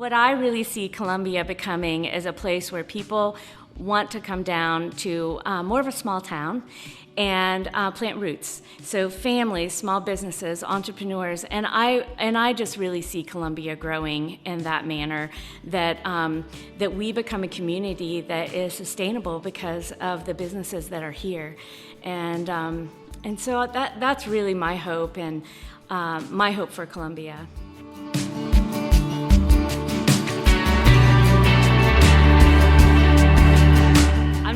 What I really see Columbia becoming is a place where people want to come down to more of a small town and plant roots. So families, small businesses, entrepreneurs, and I just really see Columbia growing in that manner, that that we become a community that is sustainable because of the businesses that are here, and so that's really my hope, and my hope for Columbia.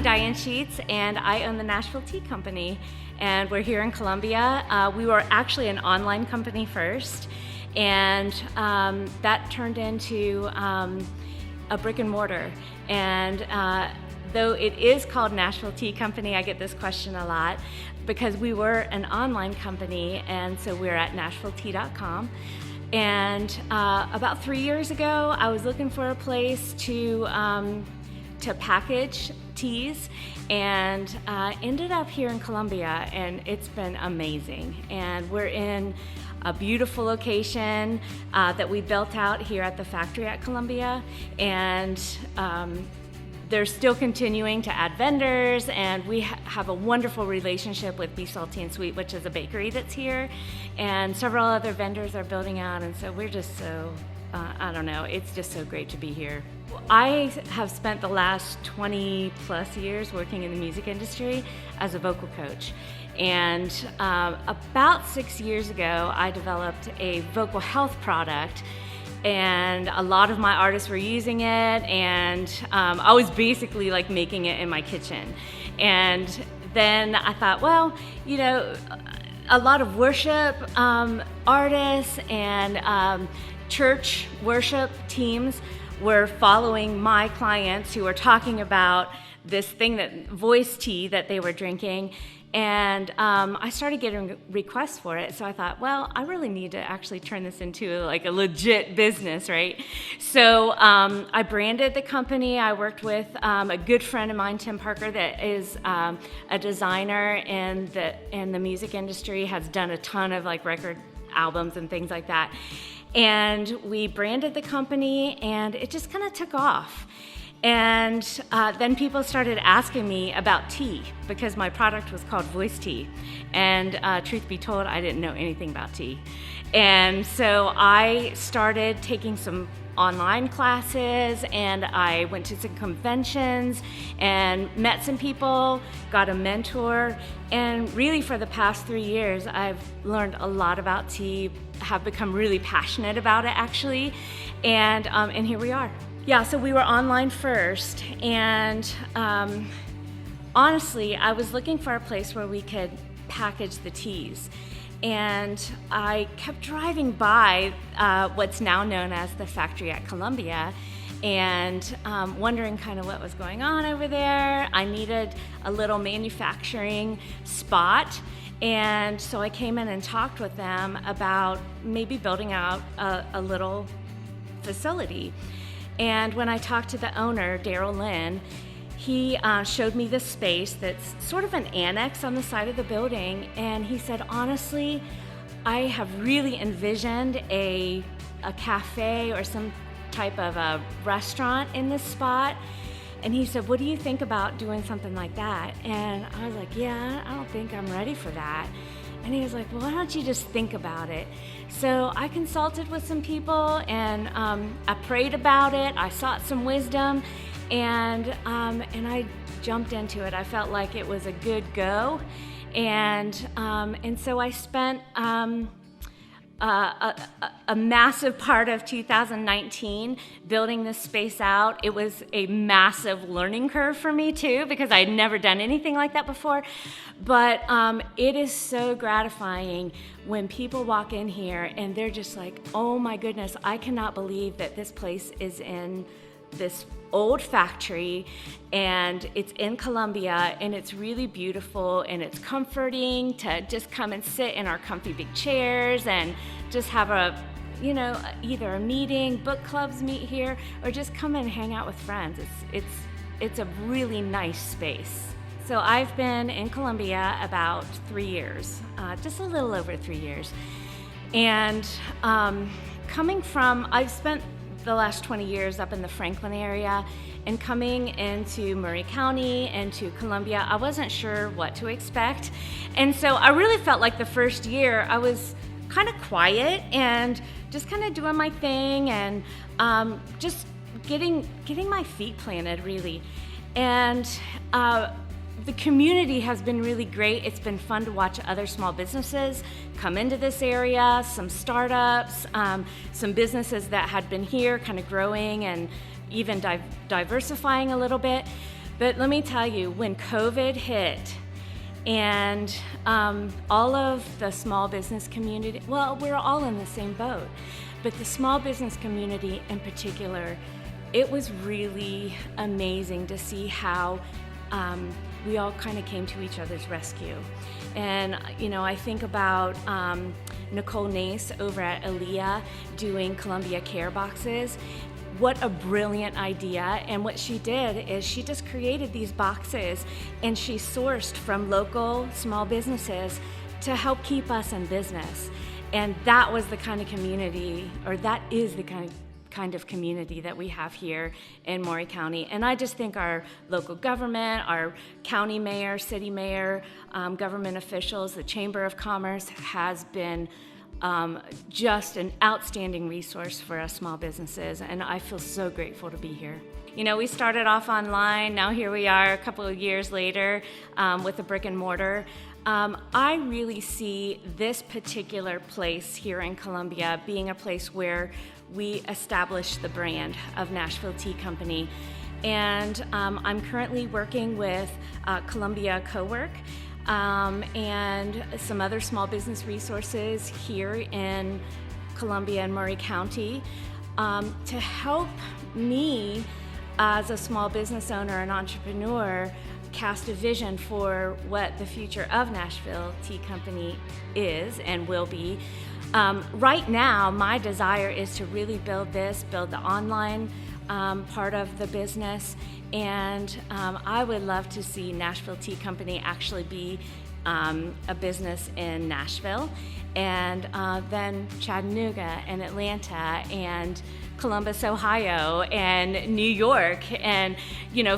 Diane Sheets, and I own the Nashville Tea Company, and we're here in Columbia. We were actually an online company first, and that turned into a brick and mortar. And though it is called Nashville Tea Company, I get this question a lot because we were an online company, and so we're at NashvilleTea.com. And about 3 years ago, I was looking for a place to package teas, and ended up here in Columbia, and it's been amazing. And we're in a beautiful location that we built out here at the factory at Columbia, and they're still continuing to add vendors, and we have a wonderful relationship with Be Salty and Sweet, which is a bakery that's here, and several other vendors are building out, and so we're just so I don't know, it's just so great to be here. I have spent the last 20 plus years working in the music industry as a vocal coach. And about 6 years ago, I developed a vocal health product, and a lot of my artists were using it, and I was basically like making it in my kitchen. And then I thought, well, you know, a lot of worship artists and church worship teams were following my clients who were talking about this thing, that voice tea that they were drinking, and I started getting requests for it. So I thought, well, I really need to actually turn this into like a legit business, right? So I branded the company. I worked with a good friend of mine, Tim Parker, that is a designer in the music industry, has done a ton of like record albums and things like that. And we branded the company, and it just kind of took off. And then people started asking me about tea, because my product was called Voice Tea. And truth be told, I didn't know anything about tea. And so I started taking some online classes, and I went to some conventions and met some people, got a mentor, and really for the past 3 years I've learned a lot about tea, have become really passionate about it actually, and here we are. Yeah, so we were online first, and honestly I was looking for a place where we could package the teas. And I kept driving by what's now known as the factory at Columbia, and wondering kind of what was going on over there. I needed a little manufacturing spot, and so I came in and talked with them about maybe building out a little facility. And when I talked to the owner, Daryl Lynn, he showed me this space that's sort of an annex on the side of the building, and he said, honestly, I have really envisioned a cafe or some type of a restaurant in this spot. And he said, what do you think about doing something like that? And I was like, yeah, I don't think I'm ready for that. And he was like, well, why don't you just think about it? So I consulted with some people, and I prayed about it. I sought some wisdom. And I jumped into it. I felt like it was a good go, and so I spent a massive part of 2019 building this space out. It was a massive learning curve for me too, because I'd never done anything like that before. But it is so gratifying when people walk in here and they're just like, oh my goodness, I cannot believe that this place is in this old factory, and it's in Columbia, and it's really beautiful, and it's comforting to just come and sit in our comfy big chairs and just have a, you know, either a meeting, book clubs meet here, or just come and hang out with friends. It's a really nice space. So I've been in Columbia about 3 years, just a little over 3 years. And coming from, I've spent the last 20 years up in the Franklin area, and coming into Murray County and to Columbia, I wasn't sure what to expect. And so I really felt like the first year I was kind of quiet and just kind of doing my thing and just getting my feet planted, really. And the community has been really great. It's been fun to watch other small businesses come into this area, some startups, some businesses that had been here kind of growing and even diversifying a little bit. But let me tell you, when COVID hit and all of the small business community, well, we're all in the same boat, but the small business community in particular, it was really amazing to see how we all kind of came to each other's rescue. And I think about Nicole Nace over at Aaliyah doing Columbia Care Boxes. What a brilliant idea. And what she did is she just created these boxes and she sourced from local small businesses to help keep us in business. And that was the kind of community, or that is the kind of community that we have here in Maury County. And I just think our local government, our county mayor, city mayor, government officials, the Chamber of Commerce has been just an outstanding resource for us small businesses, and I feel so grateful to be here. We started off online, now here we are a couple of years later with a brick and mortar. I really see this particular place here in Columbia being a place where we establish the brand of Nashville Tea Company. And I'm currently working with Columbia Co-work and some other small business resources here in Columbia and Maury County to help me as a small business owner and entrepreneur cast a vision for what the future of Nashville Tea Company is and will be. Right now, my desire is to really build the online part of the business, and I would love to see Nashville Tea Company actually be a business in Nashville, and then Chattanooga and Atlanta and Columbus, Ohio, and New York, and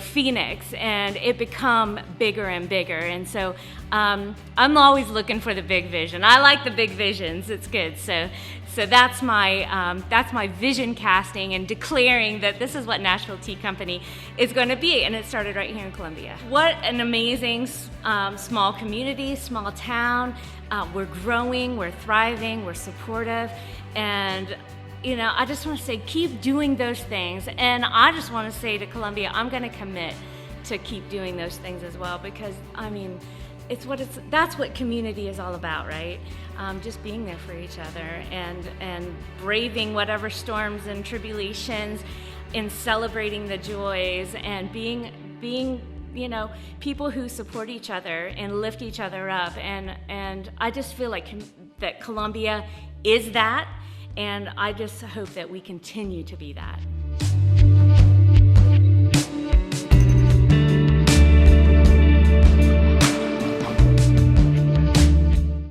Phoenix, and it become bigger and bigger. And so I'm always looking for the big vision. I like the big visions. It's good. So that's my vision casting and declaring that this is what Nashville Tea Company is going to be, and it started right here in Columbia. What an amazing small community, small town. We're growing, we're thriving, we're supportive, and I just want to say, keep doing those things. And I just want to say to Columbia, I'm going to commit to keep doing those things as well, because that's what community is all about, right? Just being there for each other and braving whatever storms and tribulations and celebrating the joys and being people who support each other and lift each other up. And I just feel like that Columbia is that. And I just hope that we continue to be that.